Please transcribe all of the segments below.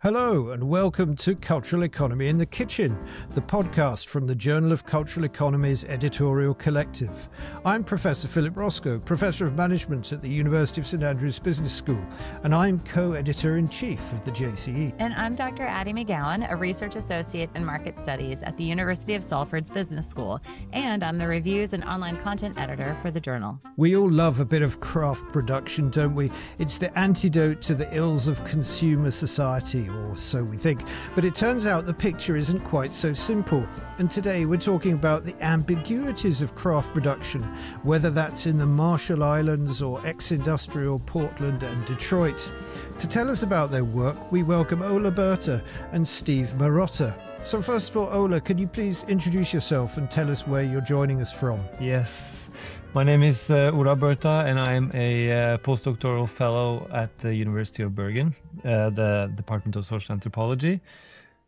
Hello and welcome to Cultural Economy in the Kitchen, the podcast from the Journal of Cultural Economies editorial collective. I'm Professor Philip Roscoe, Professor of Management at the University of St Andrews Business School, and I'm co-editor-in-chief of the JCE. And I'm Dr. Addie McGowan, a Research Associate in Market Studies at the University of Salford's Business School, and I'm the Reviews and Online Content Editor for the Journal. We all love a bit of craft production, don't we? It's the antidote to the ills of consumer society, or so we think. But it turns out the picture isn't quite so simple. And today we're talking about the ambiguities of craft production, whether that's in the Marshall Islands or ex-industrial Portland and Detroit. To tell us about their work, we welcome Ola Berta and Steve Marotta. So first of all, Ola, can you please introduce yourself and tell us where you're joining us from? Yes, my name is Ola Berta, and I'm a postdoctoral fellow at the University of Bergen, the Department of Social Anthropology.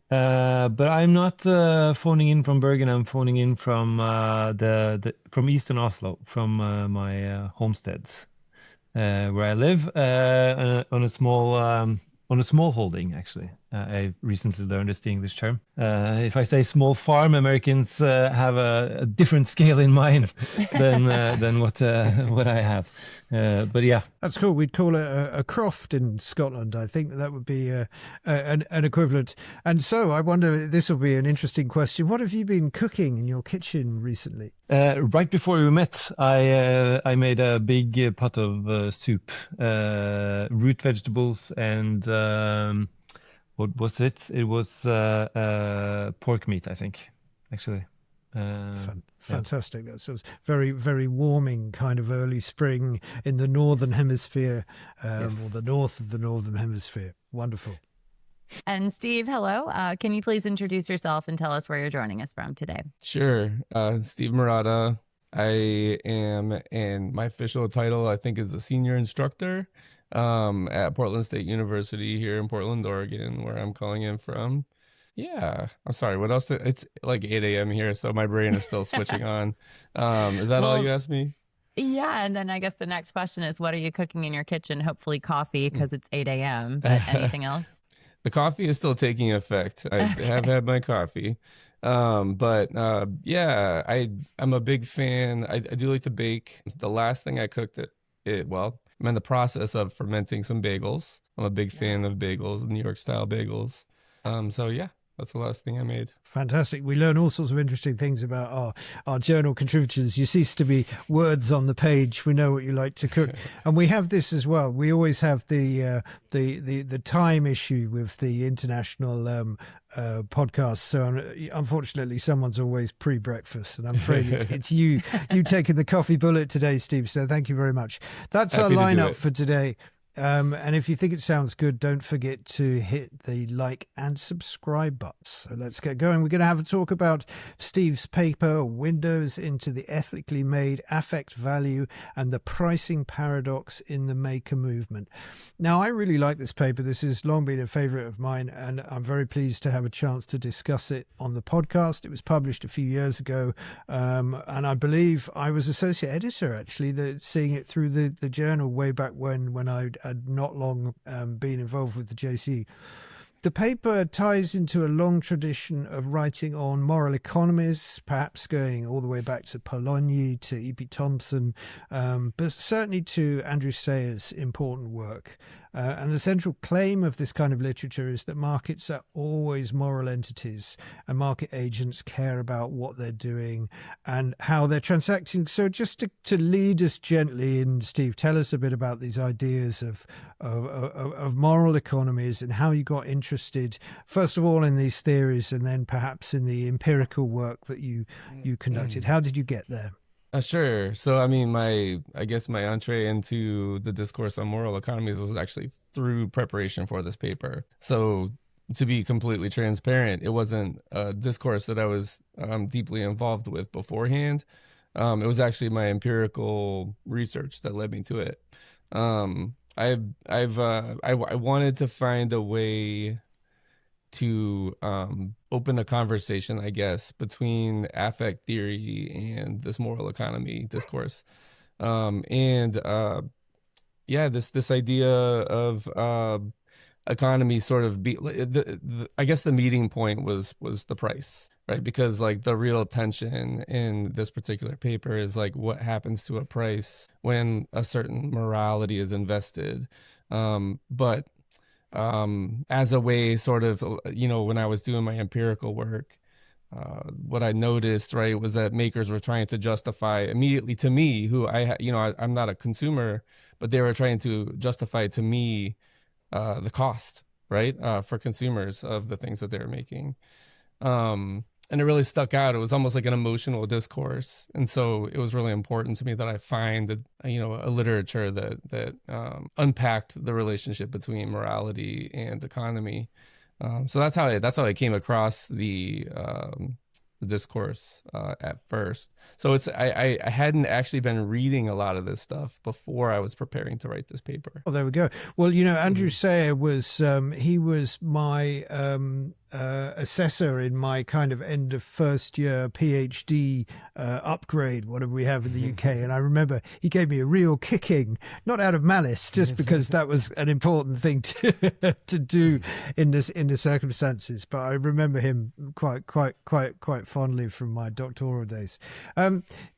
But I'm not phoning in from Bergen. I'm phoning in from from Eastern Oslo, from my homestead, where I live on a small holding, actually. I recently learned this English term. If I say small farm, Americans have a different scale in mind than what I have. But yeah, that's cool. We'd call it a croft in Scotland. I think that would be an equivalent. And so I wonder, this will be an interesting question. What have you been cooking in your kitchen recently? Right before we met, I made a big pot of soup, root vegetables, and what was it? It was pork meat, I think, actually. Fantastic. Yeah. That sounds very, very warming, kind of early spring in the northern hemisphere, yes, or the north of the northern hemisphere. Wonderful. And Steve, hello. Can you please introduce yourself and tell us where you're joining us from today? Sure. Steve Marotta. I am, and my official title, I think, is a senior instructor at Portland State University here in Portland, Oregon, where I'm calling in from. Yeah, I'm sorry. What else? It's like 8 a.m. here, so my brain is still switching on. Is that all you asked me? Yeah, and then I guess the next question is, what are you cooking in your kitchen? Hopefully coffee, because it's 8 a.m., but anything else? The coffee is still taking effect. I have had my coffee. Yeah, I'm a big fan. I do like to bake. The last thing I cooked, I'm in the process of fermenting some bagels. I'm a big fan of bagels, New York style bagels. That's the last thing I made. Fantastic. We learn all sorts of interesting things about our journal contributors. You cease to be words on the page. We know what you like to cook. And we have this as well. We always have the time issue with the international podcast. So unfortunately, someone's always pre-breakfast. And I'm afraid it's you taking the coffee bullet today, Steve. So thank you very much. That's our lineup for today. And if you think it sounds good, don't forget to hit the like and subscribe buttons. So let's get going. We're going to have a talk about Steve's paper, Windows into the Ethically Made Affect Value and the Pricing Paradox in the Maker Movement. Now, I really like this paper. This has long been a favorite of mine, and I'm very pleased to have a chance to discuss it on the podcast. It was published a few years ago, and I believe I was associate editor, actually, seeing it through the journal way back when I had not long been involved with the JC. The paper ties into a long tradition of writing on moral economies, perhaps going all the way back to Polanyi, to E.P. Thompson, but certainly to Andrew Sayers' important work. And the central claim of this kind of literature is that markets are always moral entities and market agents care about what they're doing and how they're transacting. So just to lead us gently in, Steve, tell us a bit about these ideas of moral economies and how you got interested, first of all, in these theories and then perhaps in the empirical work that you conducted. How did you get there? Sure. So, I mean, I guess my entree into the discourse on moral economies was actually through preparation for this paper. So, to be completely transparent, it wasn't a discourse that I was deeply involved with beforehand. It was actually my empirical research that led me to it. I wanted to find a way to open a conversation, I guess, between affect theory and this moral economy discourse. This idea of economy sort of I guess the meeting point was the price, right? Because like the real tension in this particular paper is like what happens to a price when a certain morality is invested. But as a way sort of, when I was doing my empirical work, what I noticed, right, was that makers were trying to justify immediately to me, who I'm not a consumer, but they were trying to justify to me the cost, right, for consumers of the things that they were making. And it really stuck out. It was almost like an emotional discourse. And so it was really important to me that I find a literature that unpacked the relationship between morality and economy. So that's how I came across the discourse at first. So I hadn't actually been reading a lot of this stuff before I was preparing to write this paper. Oh, there we go. Well, Andrew Sayer was he was my assessor in my kind of end of first year PhD upgrade, whatever we have in the UK. And I remember he gave me a real kicking, not out of malice, just because that was an important thing to do in the circumstances. But I remember him quite fondly from my doctoral days.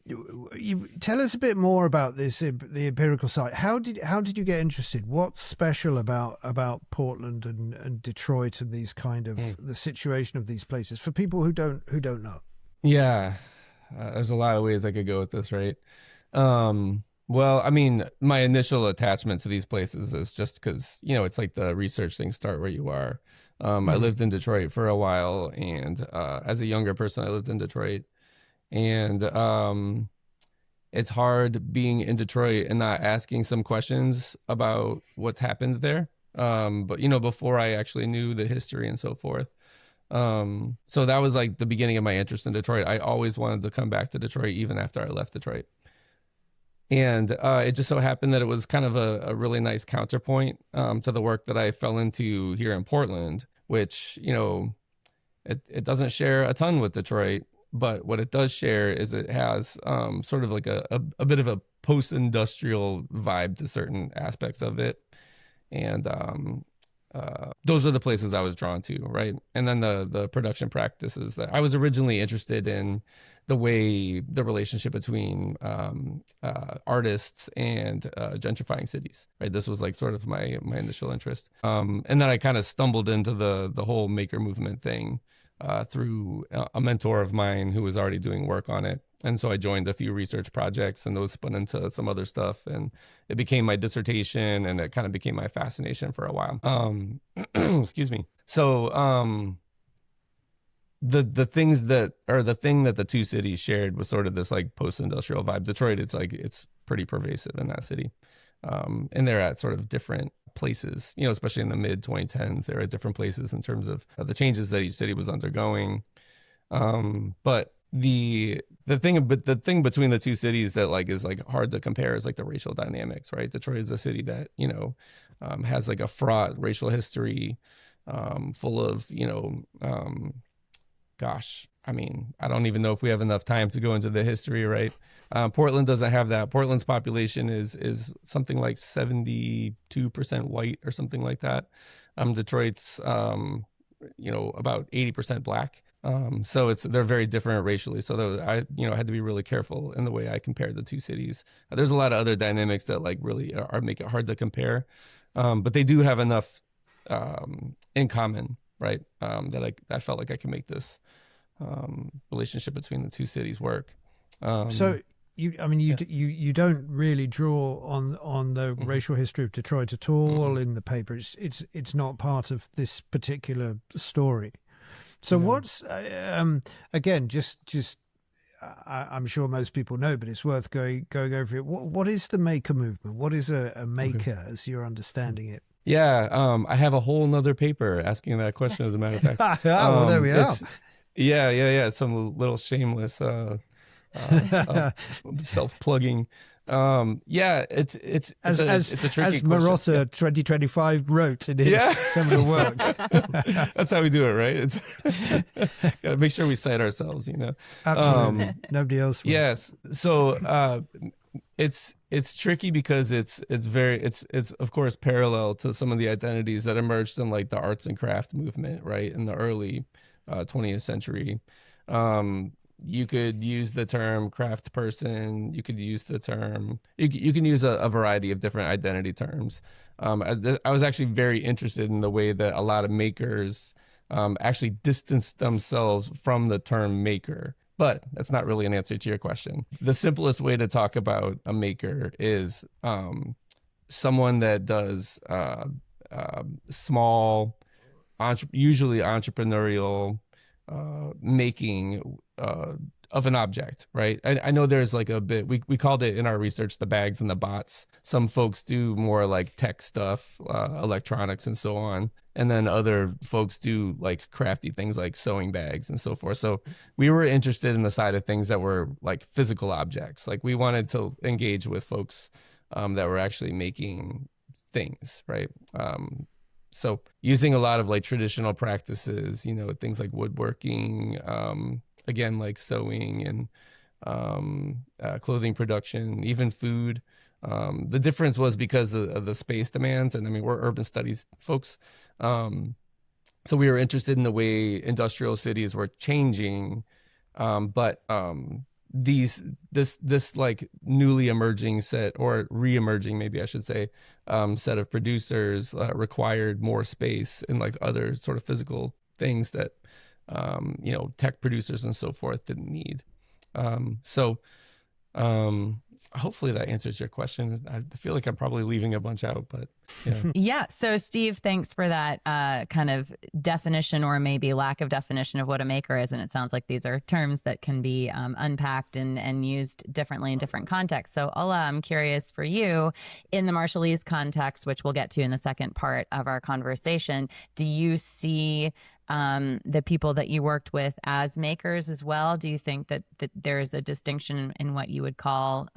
You tell us a bit more about the empirical side. How did you get interested? What's special about Portland and Detroit and these kind of the situation of these places for people who don't know? Yeah, there's a lot of ways I could go with this, right? Well, I mean, my initial attachment to these places is just because it's like the research things start where you are. I lived in Detroit for a while, and as a younger person, I lived in Detroit. And it's hard being in Detroit and not asking some questions about what's happened there. But before I actually knew the history and so forth. So that was like the beginning of my interest in Detroit. I always wanted to come back to Detroit even after I left Detroit. And it just so happened that it was kind of a really nice counterpoint to the work that I fell into here in Portland, which, it doesn't share a ton with Detroit. But what it does share is it has sort of like a bit of a post-industrial vibe to certain aspects of it. And those are the places I was drawn to, right? And then the production practices that I was originally interested in, the way the relationship between artists and gentrifying cities, right? This was like sort of my initial interest. And then I kind of stumbled into the whole maker movement thing. Through a mentor of mine who was already doing work on it. And so I joined a few research projects, and those spun into some other stuff, and it became my dissertation, and it kind of became my fascination for a while. Excuse me. So the thing that the two cities shared was sort of this like post-industrial vibe. Detroit, it's pretty pervasive in that city. And they're at sort of different places, especially in the mid 2010s, they're at different places in terms of the changes that each city was undergoing. But the thing between the two cities that like is like hard to compare is like the racial dynamics, right? Detroit is a city that, has like a fraught racial history, full of, gosh, I mean, I don't even know if we have enough time to go into the history, right? Portland doesn't have that. Portland's population is something like 72% white or something like that. Detroit's, about 80% black. So they're very different racially. So I had to be really careful in the way I compared the two cities. There's a lot of other dynamics that like really make it hard to compare. But they do have enough in common, right? That I felt like I could make this relationship between the two cities work. So you don't really draw on the racial history of Detroit at all in the paper. It's not part of this particular story. So what's again, just I'm sure most people know, but it's worth going over it. What is the maker movement? What is a maker as you're understanding it? Yeah, I have a whole nother paper asking that question, as a matter of fact. Well, there we are. Yeah. Some little shameless self-plugging. It's a tricky as Marotta 2025 wrote in his seminal work. That's how we do it, right? It's gotta make sure we cite ourselves, Absolutely. Nobody else will. Yes. So it's tricky because it's of course parallel to some of the identities that emerged in like the arts and craft movement, right, in the early 20th century. You could use the term craft person. You could use the term. You can use a variety of different identity terms. I was actually very interested in the way that a lot of makers actually distance themselves from the term maker. But that's not really an answer to your question. The simplest way to talk about a maker is someone that does small, usually entrepreneurial making of an object, right? I know there's like a bit, we called it in our research the bags and the bots. Some folks do more like tech stuff, electronics and so on. And then other folks do like crafty things like sewing bags and so forth. So we were interested in the side of things that were like physical objects. Like we wanted to engage with folks that were actually making things, right? So using a lot of like traditional practices, you know, things like woodworking, again, like sewing and clothing production, even food. The difference was because of the space demands. And I mean, we're urban studies folks. So we were interested in the way industrial cities were changing. But this like newly emerging set, or re-emerging, maybe I should say, set of producers required more space and like other sort of physical things that, you know, tech producers and so forth didn't need. So hopefully that answers your question. I feel like I'm probably leaving a bunch out, but yeah. Yeah. So Steve, thanks for that kind of definition, or maybe lack of definition, of what a maker is. And it sounds like these are terms that can be unpacked and used differently in different contexts. So Ola, I'm curious for you, in the Marshallese context, which we'll get to in the second part of our conversation, do you see the people that you worked with as makers as well? Do you think that there's a distinction in what you would call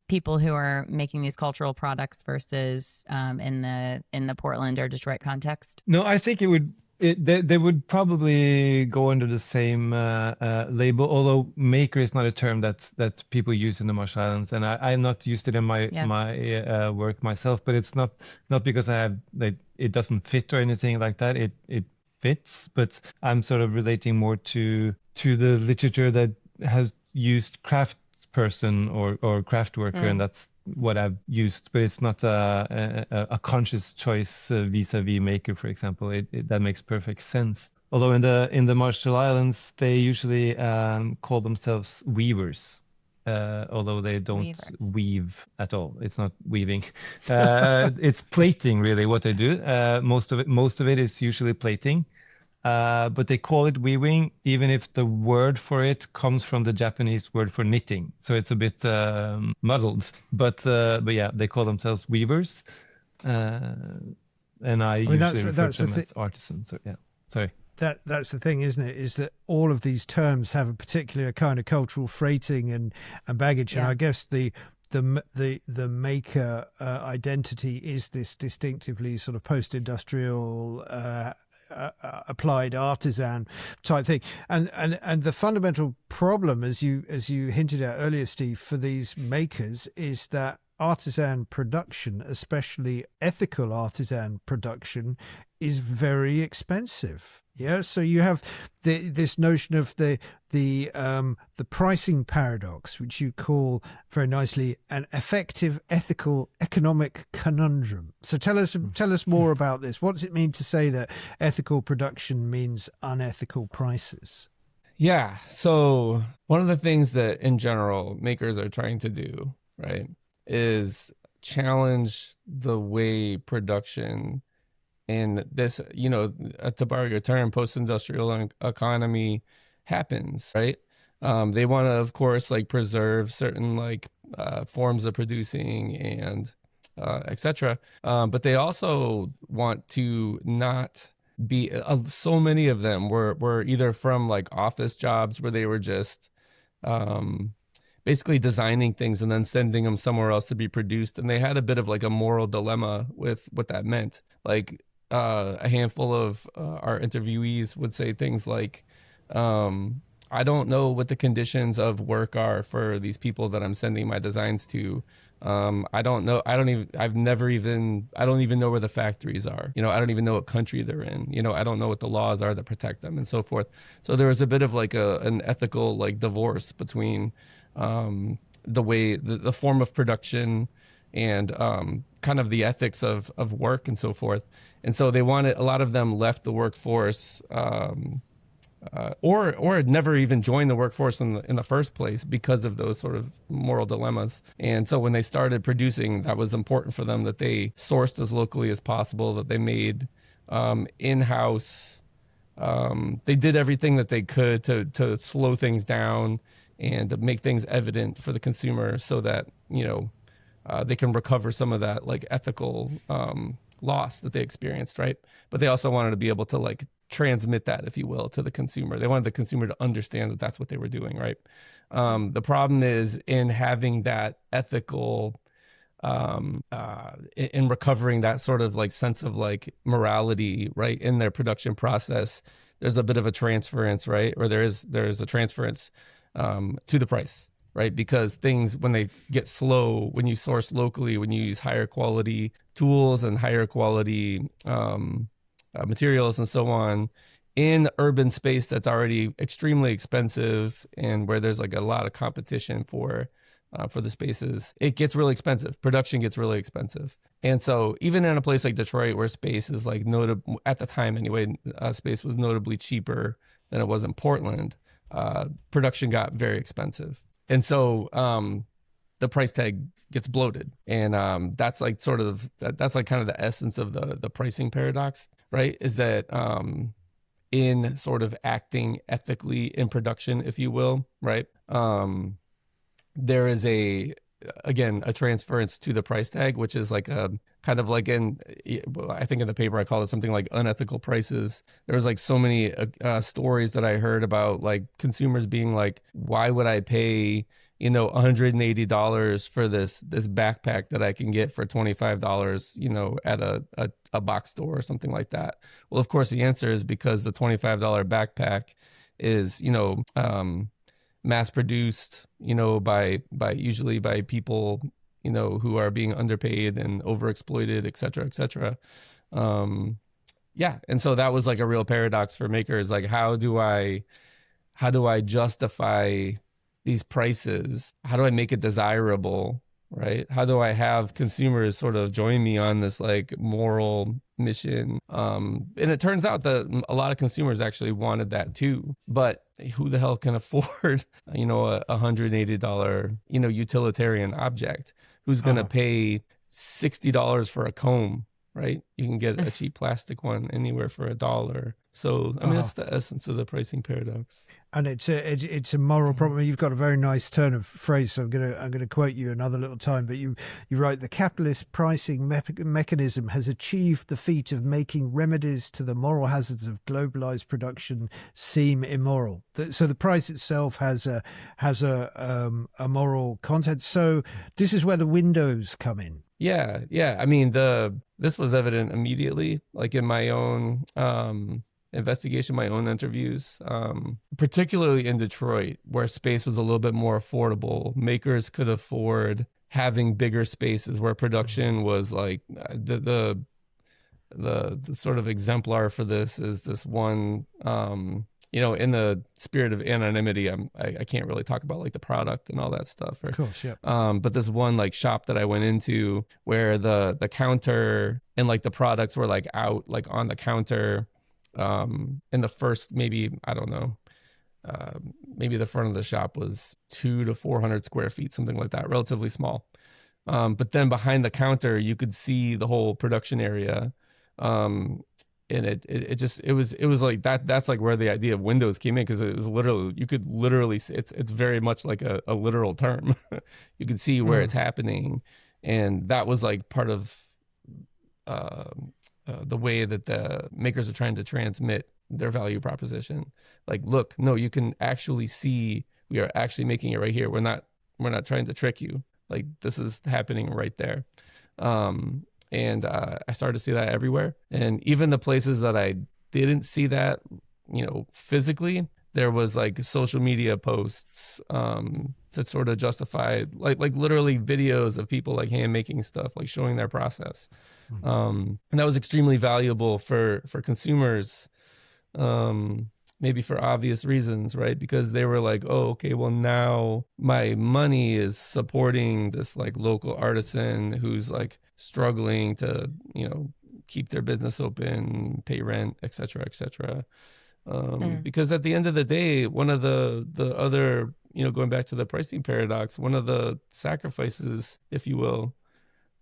people who are making these cultural products versus in the Portland or Detroit context? No, I think they would probably go under the same label, although maker is not a term that people use in the Marshall Islands, and I'm not used it in my work myself. But it's not because I have it doesn't fit or anything like that. It fits, but I'm sort of relating more to the literature that has used craftsperson or craft worker, and that's what I've used. But it's not a conscious choice vis-a-vis maker, for example. That makes perfect sense. Although in the Marshall Islands, they usually call themselves weavers. Although they don't weave at all. It's not weaving. It's plating, really, what they do. Most of it is usually plating. But they call it weaving, even if the word for it comes from the Japanese word for knitting. So it's a bit muddled. But yeah, they call themselves weavers. And I usually refer to them as artisans. So yeah, sorry. That's the thing, isn't it? Is that all of these terms have a particular kind of cultural freighting and baggage, and I guess the maker identity is this distinctively sort of post-industrial applied artisan type thing, and the fundamental problem, as you hinted at earlier, Steve, for these makers is that artisan production, especially ethical artisan production, is very expensive. Yeah, so you have this notion of the pricing paradox, which you call very nicely an effective ethical economic conundrum. So tell us more about this. What does it mean to say that ethical production means unethical prices? Yeah, so one of the things that in general makers are trying to do, right, is challenge the way production in this, you know, to borrow your term, post-industrial economy happens, right? They want to, of course, like preserve certain like forms of producing and etc. But they also want to not be. So many of them were either from like office jobs where they were just basically designing things and then sending them somewhere else to be produced, and they had a bit of like a moral dilemma with what that meant. Like a handful of our interviewees would say things like, I don't know what the conditions of work are for these people that I'm sending my designs to. I don't know. I don't even know where the factories are. I don't even know what country they're in. I don't know what the laws are that protect them and so forth. So there was a bit of like an ethical like divorce between the way, the form of production and kind of the ethics of work and so forth. And so a lot of them left the workforce or never even joined the workforce in the first place because of those sort of moral dilemmas. And so when they started producing, that was important for them that they sourced as locally as possible, that they made in-house. They did everything that they could to slow things down and to make things evident for the consumer so that, they can recover some of that like ethical loss that they experienced, right? But they also wanted to be able to like transmit that, if you will, to the consumer. They wanted the consumer to understand that that's what they were doing, right? The problem is in having that ethical, in recovering that sort of like sense of like morality, right, in their production process. There's a bit of a transference, right? Or there is a transference to the price. Right, because things, when they get slow, when you source locally, when you use higher quality tools and higher quality materials and so on, in urban space that's already extremely expensive and where there's like a lot of competition for the spaces, it gets really expensive. Production gets really expensive, and so even in a place like Detroit, where space is like at the time anyway, space was notably cheaper than it was in Portland. Production got very expensive. And so the price tag gets bloated. And that's like sort of, that's like kind of the essence of the pricing paradox, right? Is that in sort of acting ethically in production, if you will, right? There is a transference to the price tag, which is like a kind of like I think in the paper I call it something like unethical prices. There was like so many stories that I heard about like consumers being like, why would I pay $180 for this backpack that I can get for $25 at a box store or something like that? Well, of course the answer is because the $25 backpack is mass produced, usually by people, who are being underpaid and overexploited, et cetera, et cetera. And so that was like a real paradox for makers. Like, how do I justify these prices? How do I make it desirable? Right? How do I have consumers sort of join me on this like moral mission? And it turns out that a lot of consumers actually wanted that too, but who the hell can afford, a $180, utilitarian object? Who's going to pay $60 for a comb, right? You can get a cheap plastic one anywhere for $1. So, I mean, that's the essence of the pricing paradox. And it's a moral problem. You've got a very nice turn of phrase, so I'm gonna quote you another little time. But you write, the capitalist pricing mechanism has achieved the feat of making remedies to the moral hazards of globalized production seem immoral. So the price itself has a moral content. So this is where the windows come in. Yeah. I mean, this was evident immediately, like in my own investigation, my own interviews, particularly in Detroit, where space was a little bit more affordable. Makers could afford having bigger spaces where production was like the sort of exemplar for this is this one, in the spirit of anonymity, I can't really talk about like the product and all that stuff. Of course, yeah. But this one like shop that I went into where the counter and like the products were like out like on the counter, in the first, maybe, I don't know, maybe the front of the shop was 200 to 400 square feet, something like that, relatively small. But then behind the counter, you could see the whole production area. And it was like that's like where the idea of windows came in, because it was literally, you could literally see, it's very much like a literal term. You could see where it's happening, and that was like part of the way that the makers are trying to transmit their value proposition. Like, look, no, you can actually see, we are actually making it right here. We're not trying to trick you. Like, this is happening right there. And I started to see that everywhere. And even the places that I didn't see that, physically, there was like social media posts to sort of justify like literally videos of people like hand making stuff, like showing their process. And that was extremely valuable for consumers, maybe for obvious reasons, right? Because they were like, oh, okay, well now my money is supporting this like local artisan who's like struggling to, you know, keep their business open, pay rent, et cetera, et cetera. Because at the end of the day, one of the other, you know, going back to the pricing paradox, one of the sacrifices, if you will,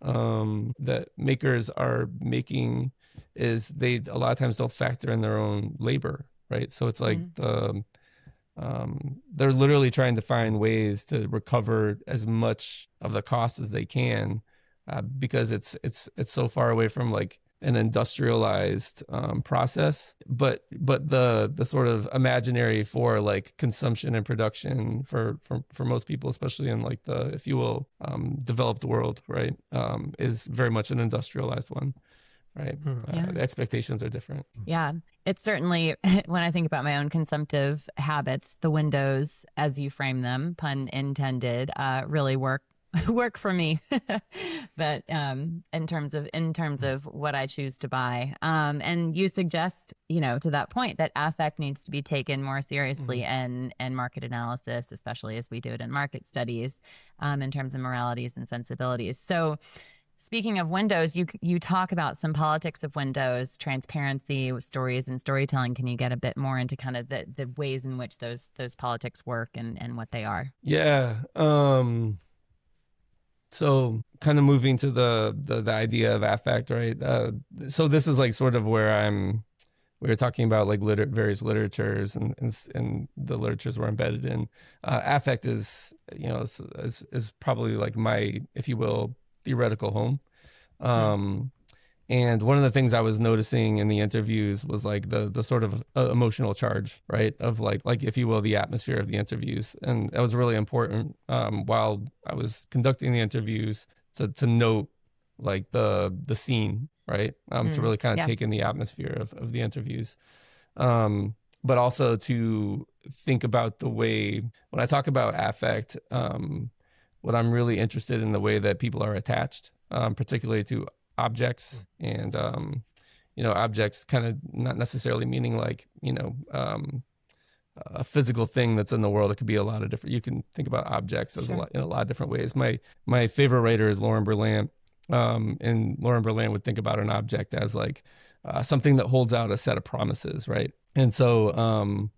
that makers are making is they a lot of times don't factor in their own labor, right? So it's like they're literally trying to find ways to recover as much of the cost as they can, because it's so far away from like an industrialized process, but the sort of imaginary for like consumption and production for most people, especially in like the, if you will, developed world, right, is very much an industrialized one, right? The expectations are different. Yeah, it's certainly, when I think about my own consumptive habits, the windows, as you frame them, pun intended, really work for me. But in terms of what I choose to buy, and you suggest, you know, to that point, that affect needs to be taken more seriously and market analysis, especially as we do it in market studies, in terms of moralities and sensibilities. So speaking of windows, you talk about some politics of windows, transparency, stories, and storytelling. Can you get a bit more into kind of the ways in which those politics work and what they are? Yeah. So kind of moving to the idea of affect, right? So this is like sort of where we were talking about like various literatures and the literatures we're embedded in. Affect is, you know, is probably like my, if you will, theoretical home. And one of the things I was noticing in the interviews was like the sort of emotional charge, right, of like if you will, the atmosphere of the interviews, and that was really important while I was conducting the interviews to note like the scene, right, to really kind of take in the atmosphere of the interviews, but also to think about the way when I talk about affect, what I'm really interested in the way that people are attached, particularly to objects, and you know, objects kind of not necessarily meaning like, you know, a physical thing that's in the world. It could be a lot of different, you can think about objects as in a lot of different ways. My favorite writer is Lauren Berlant, and Lauren Berlant would think about an object as like something that holds out a set of promises, right? And so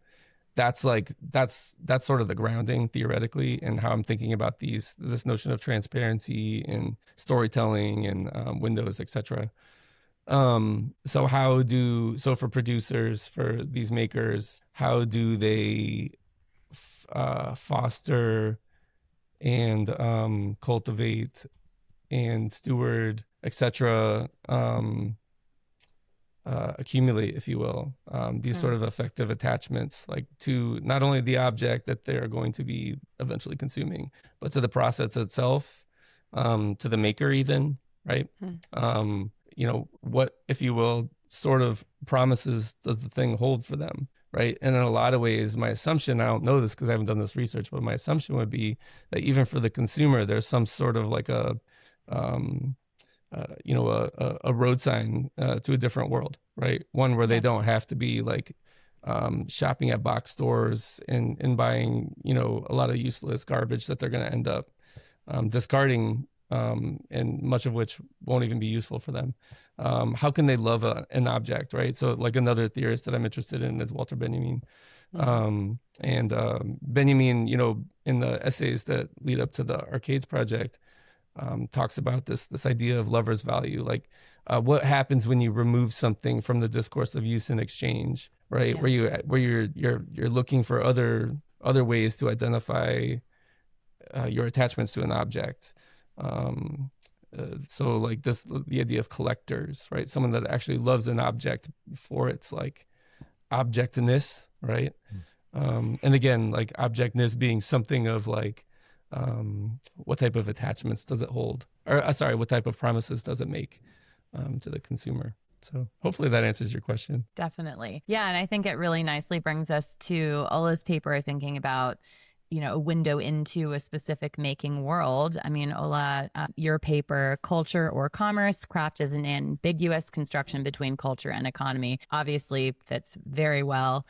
that's sort of the grounding theoretically, and how I'm thinking about this notion of transparency and storytelling and windows, etc. So for producers, for these makers, how do they foster and cultivate and steward, etc., accumulate, if you will, these sort of affective attachments, like to not only the object that they're going to be eventually consuming, but to the process itself, to the maker even, right? You know, what, if you will, sort of promises does the thing hold for them, right? And in a lot of ways, my assumption, I don't know this because I haven't done this research, but my assumption would be that even for the consumer, there's some sort of like a road sign to a different world, right? One where they don't have to be like shopping at box stores and buying, you know, a lot of useless garbage that they're going to end up discarding, and much of which won't even be useful for them. How can they love an object, right? So like another theorist that I'm interested in is Walter Benjamin. Benjamin, you know, in the essays that lead up to the Arcades project, talks about this idea of lover's value, like what happens when you remove something from the discourse of use and exchange, right? Where you're looking for other ways to identify your attachments to an object. So like the idea of collectors, right? Someone that actually loves an object for its like objectness, right? And again, like objectness being something of like, what type of attachments does it hold? Or what type of promises does it make to the consumer? So hopefully that answers your question. Definitely. Yeah. And I think it really nicely brings us to Ola's paper, thinking about, a window into a specific making world. I mean, Ola, your paper, Culture or Commerce, Craft is an ambiguous construction between culture and economy, obviously fits very well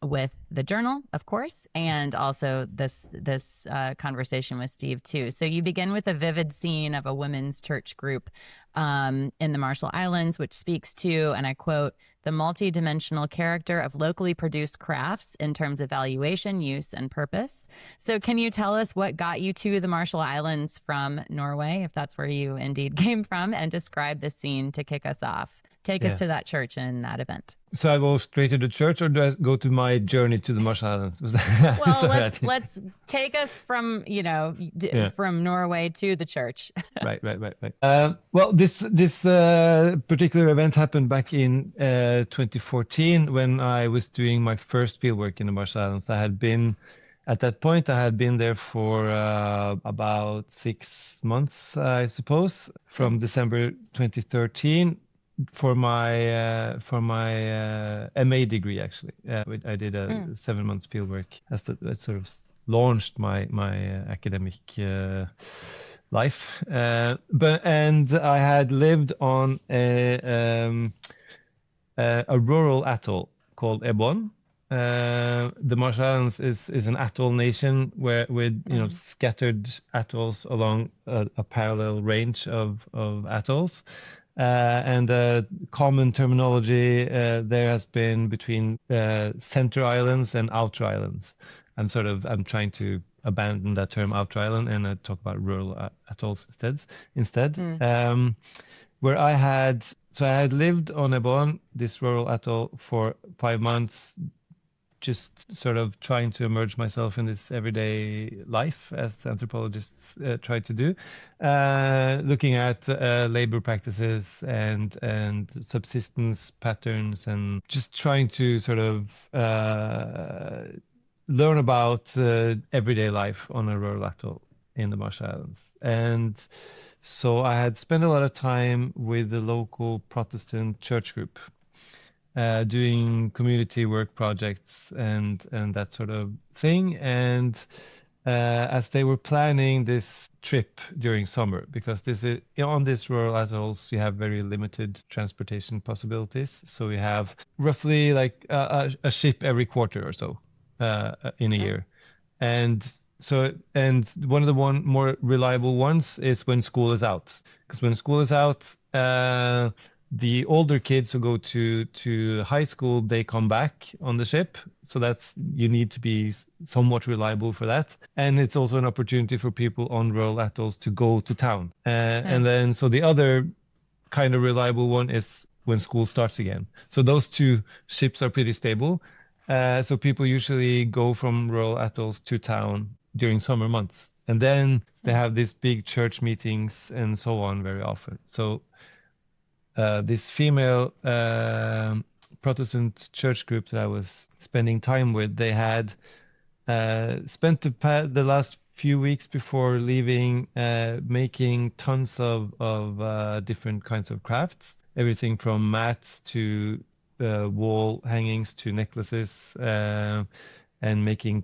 with the journal, of course, and also this conversation with Steve too. So you begin with a vivid scene of a women's church group in the Marshall Islands, which speaks to, and I quote, the multidimensional character of locally produced crafts in terms of valuation, use, and purpose. So can you tell us what got you to the Marshall Islands from Norway, if that's where you indeed came from, and describe the scene to kick us off? Take us to that church and that event. So I go straight to the church, or do I go to my journey to the Marshall Islands? Well, let's take us from from Norway to the church. Right. Well, this particular event happened back in 2014 when I was doing my first fieldwork in the Marshall Islands. At that point, I had been there for about 6 months, I suppose, from December 2013. For my MA degree, actually, I did a 7 months fieldwork that sort of launched my academic life. And I had lived on a rural atoll called Ebon. The Marshall Islands is an atoll nation with scattered atolls along a parallel range of atolls. And common terminology there has been between center islands and outer islands. I'm trying to abandon that term outer island and talk about rural atolls instead. Where I had lived on Ebon, this rural atoll, for 5 months, just sort of trying to immerse myself in this everyday life as anthropologists try to do, looking at labor practices and subsistence patterns, and just trying to sort of learn about everyday life on a rural atoll in the Marshall Islands. And so I had spent a lot of time with the local Protestant church group, doing community work projects and that sort of thing. And as they were planning this trip during summer, because on this rural atolls, you have very limited transportation possibilities. So we have roughly like a ship every quarter or so in a year. And one of the more reliable ones is when school is out. Because when school is out, the older kids who go to high school, they come back on the ship. So you need to be somewhat reliable for that. And it's also an opportunity for people on rural atolls to go to town. And then, so the other kind of reliable one is when school starts again. So those two ships are pretty stable. So people usually go from rural atolls to town during summer months. And then they have these big church meetings and so on very often. So this female Protestant church group that I was spending time with, they had spent the last few weeks before leaving making tons of different kinds of crafts, everything from mats to wall hangings to necklaces, and making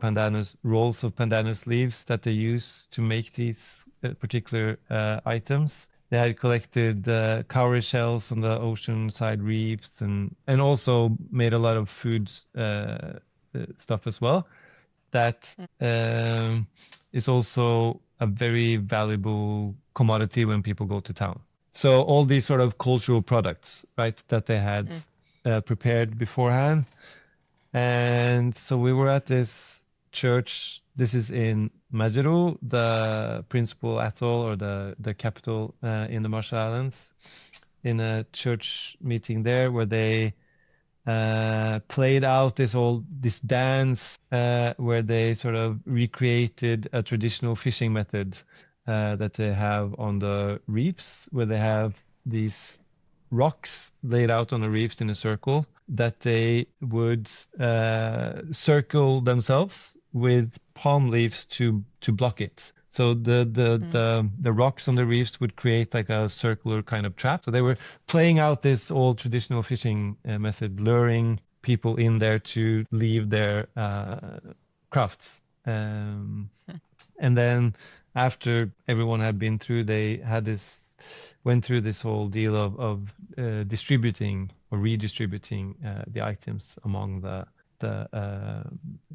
rolls of pandanus leaves that they use to make these particular items. They had collected cowrie shells on the ocean-side reefs and also made a lot of food stuff as well. That is also a very valuable commodity when people go to town. So all these sort of cultural products, right, that they had prepared beforehand. And so we were at this church. This is in Majeru, the principal atoll or the capital in the Marshall Islands, in a church meeting there where they played out this dance where they sort of recreated a traditional fishing method that they have on the reefs, where they have these rocks laid out on the reefs in a circle that they would circle themselves with palm leaves to block it. So the rocks on the reefs would create like a circular kind of trap. So they were playing out this old traditional fishing method, luring people in there to leave their crafts. And then after everyone had been through, they went through this whole deal of distributing or redistributing the items among the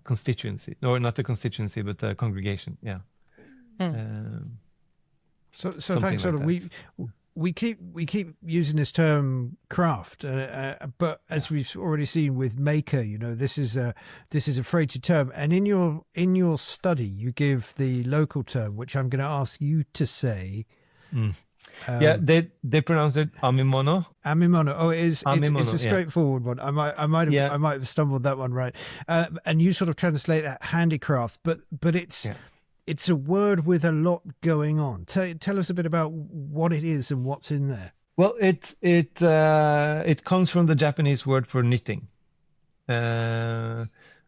constituency, or not the constituency, but the congregation. Yeah. So thanks, Ola. We keep using this term craft, but as we've already seen with maker, this is a freighted term. And in your study, you give the local term, which I'm going to ask you to say. They pronounce it amimono. Amimono. Oh, it's a straightforward one. I might have stumbled that one right. And you sort of translate that handicraft, but it's a word with a lot going on. Tell us a bit about what it is and what's in there. Well, it comes from the Japanese word for knitting.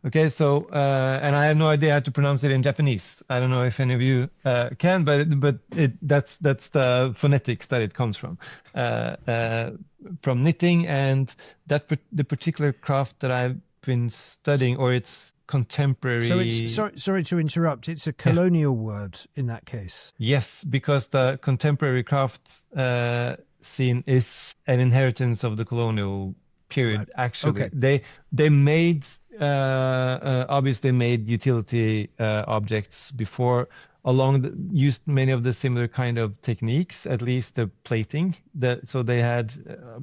Okay, so and I have no idea how to pronounce it in Japanese. I don't know if any of you can, but that's the phonetics that it comes from knitting, and the particular craft that I've been studying, or its contemporary. So it's sorry to interrupt. It's a colonial word in that case. Yes, because the contemporary craft scene is an inheritance of the colonial period. Right. Actually, okay. They made obviously made utility objects before, used many of the similar kind of techniques, at least the plating. So they had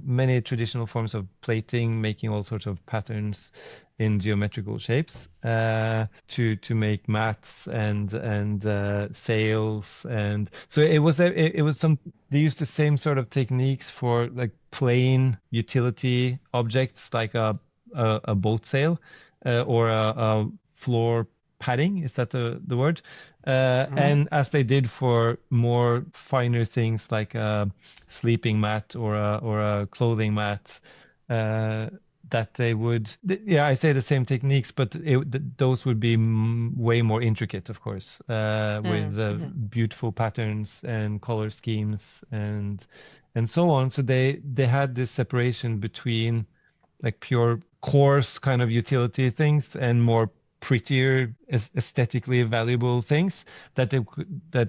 many traditional forms of plating, making all sorts of patterns in geometrical shapes to make mats and sails, and so it was they used the same sort of techniques for like plain utility objects, like a boat sail or a floor padding. Is that the word? And as they did for more finer things like a sleeping mat or a clothing mat, that they would, I say the same techniques, but those would be way more intricate, of course, with beautiful patterns and color schemes and so on. So they had this separation between like pure coarse kind of utility things and more prettier, aesthetically valuable things that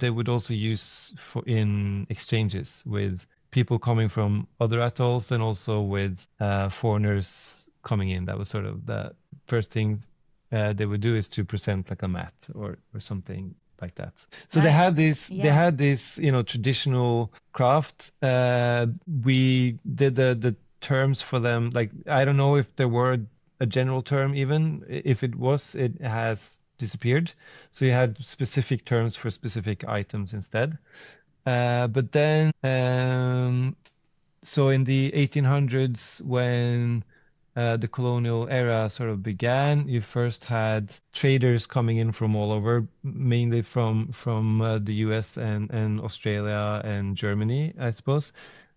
they would also use in exchanges with people coming from other atolls, and also with foreigners coming in. That was sort of the first thing they would do, is to present like a mat or something like that. So nice. They had this traditional craft. We did the terms for them. Like, I don't know if there were a general term, even if it was, it has disappeared. So you had specific terms for specific items instead. But then, so in the 1800s, when the colonial era sort of began, you first had traders coming in from all over, mainly from the US and Australia and Germany, I suppose.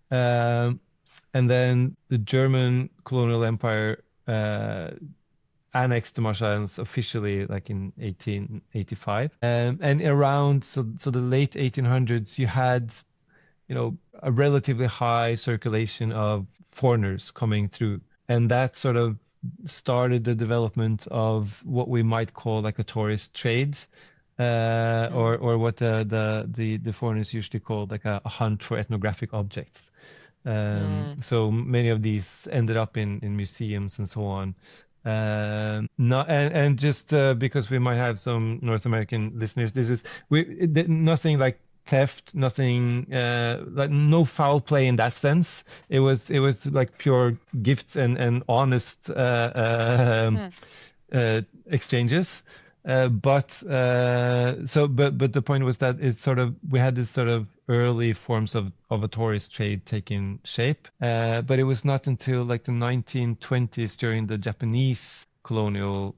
And then the German colonial empire annexed the Marshall Islands officially, like in 1885, and around so the late 1800s, you had a relatively high circulation of foreigners coming through, and that sort of started the development of what we might call like a tourist trade, or what the foreigners usually called like a hunt for ethnographic objects. So many of these ended up in museums and so on. Just because we might have some North American listeners, this is nothing like theft, nothing like no foul play in that sense. It was like pure gifts and honest exchanges. But the point was that we had this sort of early forms of a tourist trade taking shape, but it was not until like the 1920s, during the Japanese colonial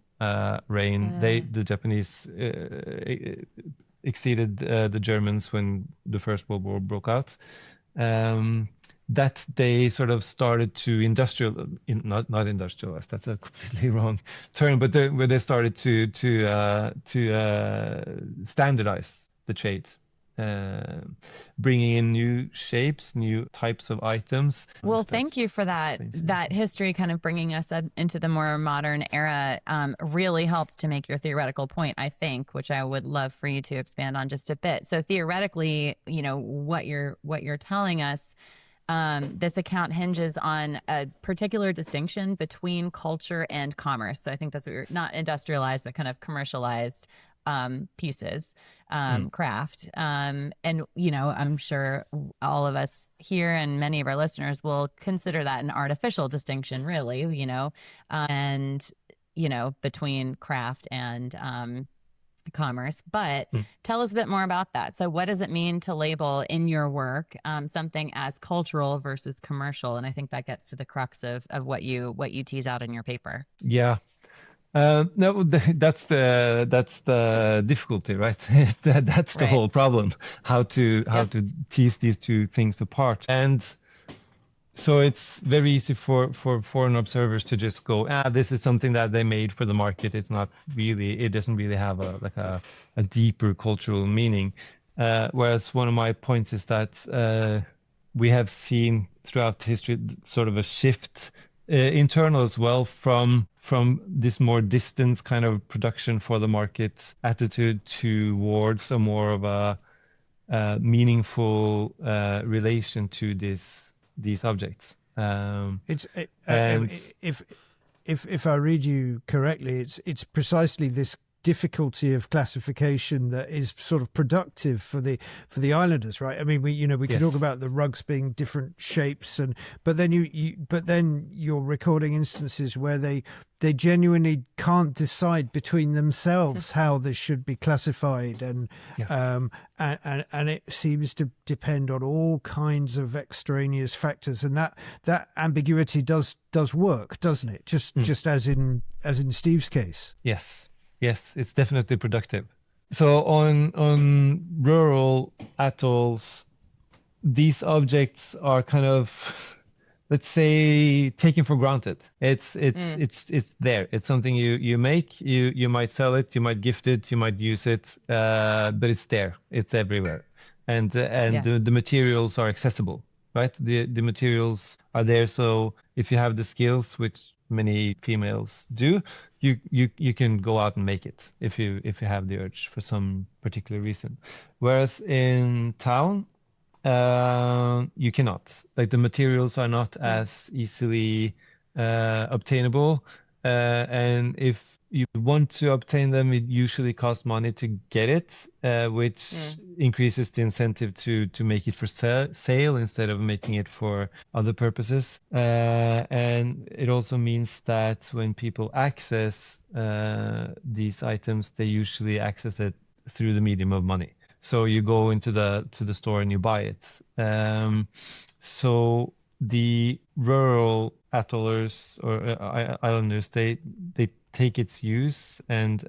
reign, the Japanese exceeded the Germans when the First World War broke out, that they sort of started to not industrialize. That's a completely wrong term, but where they started to standardize the trade, bringing in new shapes, new types of items. Well, thank you for that. That history kind of bringing us into the more modern era really helps to make your theoretical point, I think, which I would love for you to expand on just a bit. So theoretically, what you're telling us, this account hinges on a particular distinction between culture and commerce. So I think that's what you're, not industrialized, but kind of commercialized pieces, craft. And, I'm sure all of us here and many of our listeners will consider that an artificial distinction, really, and, between craft and commerce. But tell us a bit more about that. So what does it mean to label in your work something as cultural versus commercial? And I think that gets to the crux of what you tease out in your paper. Yeah. No, that's the difficulty, right? That's the whole problem. How to tease these two things apart. And so it's very easy for foreign observers to just go, this is something that they made for the market. It doesn't really have a deeper cultural meaning. Whereas one of my points is that we have seen throughout history sort of a shift internal as well from this more distant kind of production for the market attitude towards a more of a meaningful relation to these objects. If I read you correctly, it's precisely this difficulty of classification that is sort of productive for the islanders, right? I mean, we can talk about the rugs being different shapes, but then you're recording instances where they genuinely can't decide between themselves how this should be classified, and it seems to depend on all kinds of extraneous factors, and that ambiguity does work, doesn't it? Just as in Steve's case. Yes, it's definitely productive. So on rural atolls, these objects are kind of, let's say, taken for granted. It's there. It's something you make. You might sell it, you might gift it, you might use it, but it's there. It's everywhere, and the materials are accessible, right? The materials are there. So if you have the skills, which many females do, you can go out and make it if you have the urge for some particular reason. Whereas in town, you cannot. Like, the materials are not as easily obtainable, and if you want to obtain them, it usually costs money to get it, which increases the incentive to make it for sale instead of making it for other purposes. And it also means that when people access these items, they usually access it through the medium of money. So you go into the store and you buy it. So the rural atollers or islanders, they take its use and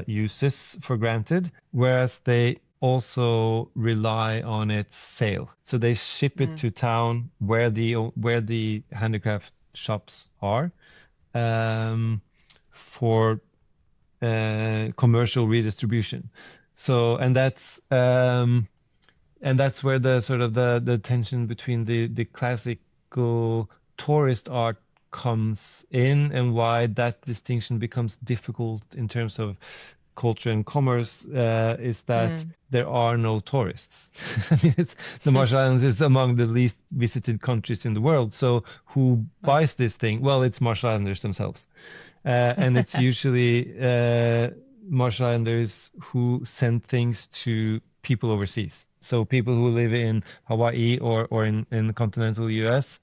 uses for granted, whereas they also rely on its sale. So they ship it to town where the handicraft shops are, for commercial redistribution. So and that's where the sort of the tension between the classical tourist art comes in, and why that distinction becomes difficult in terms of culture and commerce, is that there are no tourists. I mean, the Marshall Islands is among the least visited countries in the world. So who buys this thing? Well, it's Marshall Islanders themselves, and it's usually Marshall Islanders who send things to people overseas. So people who live in Hawaii or in the continental US,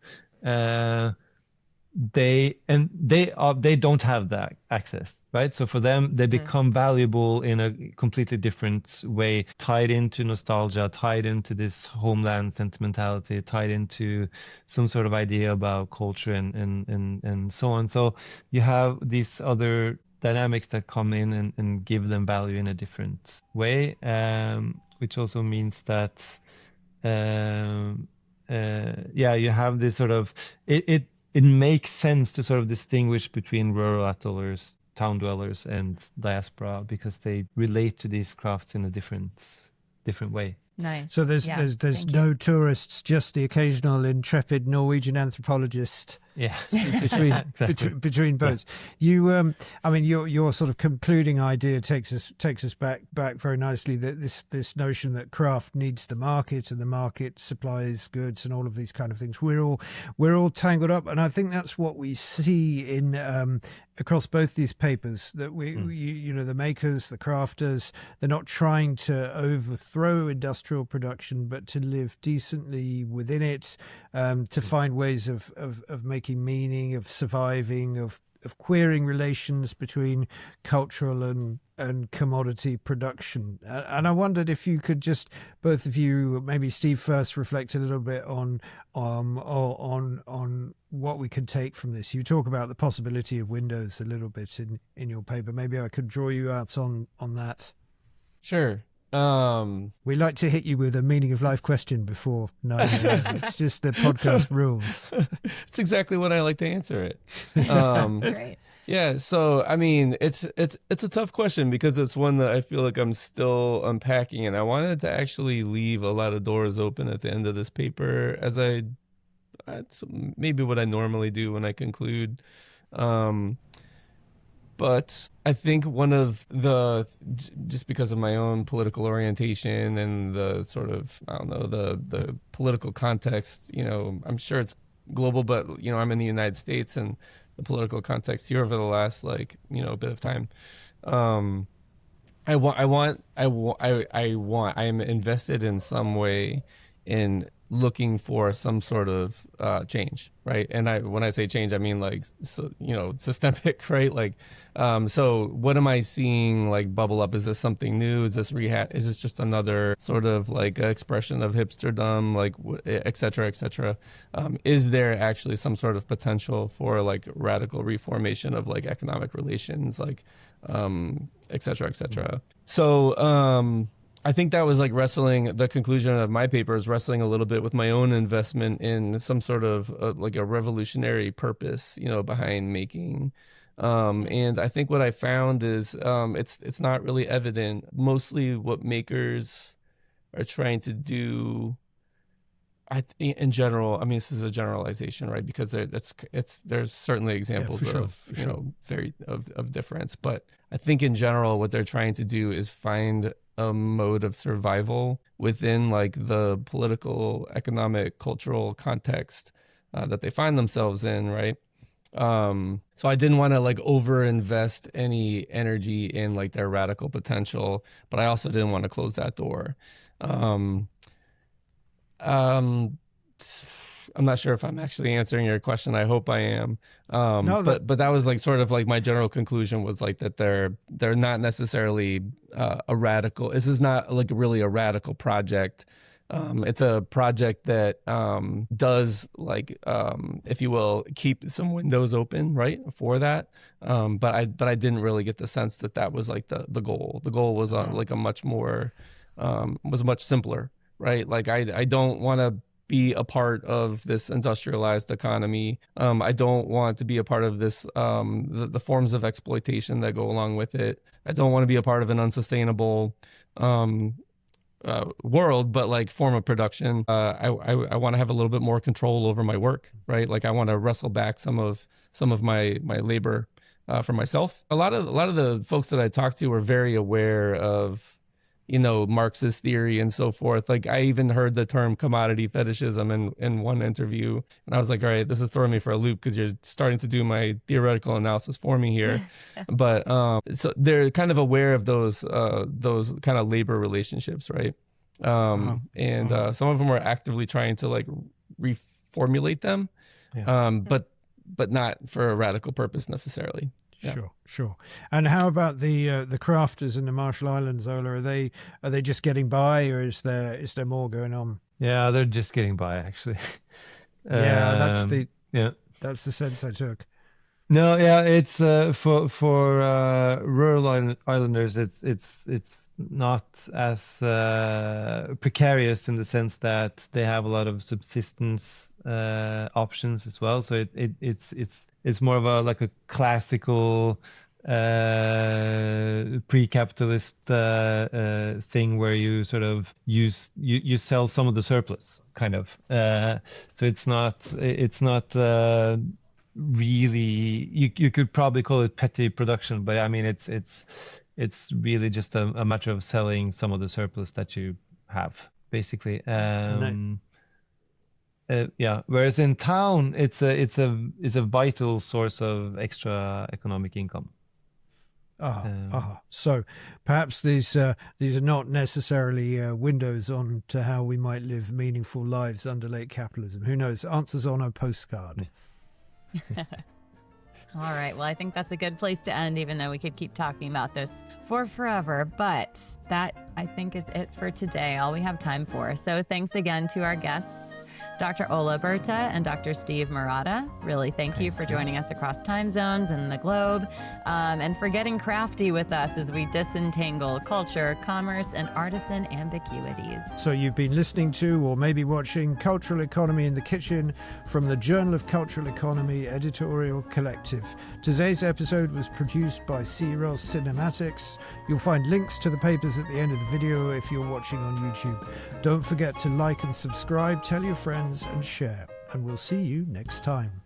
they don't have that access, right? So for them, they become valuable in a completely different way, tied into nostalgia, tied into this homeland sentimentality, tied into some sort of idea about culture and so on. So you have these other dynamics that come in and give them value in a different way, which also means that you have this sort of it makes sense to sort of distinguish between rural atollers, town dwellers, and diaspora, because they relate to these crafts in a different different way. Nice. So there's Thank you. no tourists, just the occasional intrepid Norwegian anthropologist Yeah, between boats. You, I mean, your sort of concluding idea takes us back very nicely. That this notion that craft needs the market, and the market supplies goods, and all of these kind of things. We're all tangled up, and I think that's what we see in across both these papers. That you know, the makers, the crafters, they're not trying to overthrow industrial production, but to live decently within it, to find ways of making meaning, of surviving, of queering relations between cultural and commodity production. And I wondered if you could just, both of you, maybe Steve first, reflect a little bit on what we could take from this. You talk about the possibility of windows a little bit in your paper. Maybe I could draw you out on that. Sure. We like to hit you with a meaning of life question before 9 a.m. It's just the podcast rules. It's exactly what I like to answer it. Great. Yeah, so I mean, it's a tough question because it's one that I feel like I'm still unpacking, and I wanted to actually leave a lot of doors open at the end of this paper, as it's maybe what I normally do when I conclude. But I think one of just because of my own political orientation and the sort of, I don't know, the political context, you know, I'm sure it's global, but, you know, I'm in the United States, and the political context here over the last, like, you know, a bit of time. I am invested in some way in looking for some sort of change, right? And when I say change, I mean, like, so, you know, systemic, right? Like, so what am I seeing like bubble up? Is this something new? Is this is this just another sort of like expression of hipsterdom, like, et cetera, et cetera? Is there actually some sort of potential for like radical reformation of like economic relations, like, et cetera, et cetera? So, I think that was like the conclusion of my paper is wrestling a little bit with my own investment in some sort of like a revolutionary purpose, you know, behind making. And I think what I found is it's not really evident. Mostly what makers are trying to do, in general, I mean, this is a generalization, right? Because there's certainly examples you know, very of difference. But I think in general, what they're trying to do is find a mode of survival within like the political, economic, cultural context that they find themselves in, right? So I didn't want to like overinvest any energy in like their radical potential, but I also didn't want to close that door. I'm not sure if I'm actually answering your question. I hope I am. But that was like sort of like my general conclusion was like that they're not necessarily a radical. This is not like really a radical project. It's a project that does like, if you will, keep some windows open, right, for that. But I didn't really get the sense that was like the goal. The goal was like a much more was much simpler, right? Like I don't want to be a part of this industrialized economy. I don't want to be a part of this, the forms of exploitation that go along with it. I don't want to be a part of an unsustainable world, but like form of production. I want to have a little bit more control over my work, right? Like I want to wrestle back some of my labor for myself. A lot of the folks that I talked to were very aware of, you know, Marxist theory and so forth. Like I even heard the term commodity fetishism in one interview, and I was like, all right, this is throwing me for a loop because you're starting to do my theoretical analysis for me here. But so they're kind of aware of those kind of labor relationships, right? And some of them are actively trying to like reformulate them, but not for a radical purpose necessarily. Yeah. Sure. And how about the crafters in the Marshall Islands, Ola? Are they just getting by, or is there more going on? Yeah, they're just getting by, actually. That's the sense I took. No, yeah, it's for rural islanders, it's not as precarious in the sense that they have a lot of subsistence options as well. So it's more of a classical pre-capitalist thing where you sort of you sell some of the surplus, kind of. So it's not really, you could probably call it petty production, but I mean it's really just a matter of selling some of the surplus that you have, basically. Yeah. Whereas in town, it's a vital source of extra economic income. So perhaps these are not necessarily windows on to how we might live meaningful lives under late capitalism. Who knows? Answers on a postcard. All right. Well, I think that's a good place to end, even though we could keep talking about this for forever. But that, I think, is it for today, all we have time for. So thanks again to our guests, Dr. Ola Berta and Dr. Steve Marotta. Really, thank you for joining us across time zones and the globe, and for getting crafty with us as we disentangle culture, commerce, and artisan ambiguities. So you've been listening to, or maybe watching, Cultural Economy in the Kitchen from the Journal of Cultural Economy Editorial Collective. Today's episode was produced by C-Ross Cinematics. You'll find links to the papers at the end of the video if you're watching on YouTube. Don't forget to like and subscribe, tell your friends, and share. And we'll see you next time.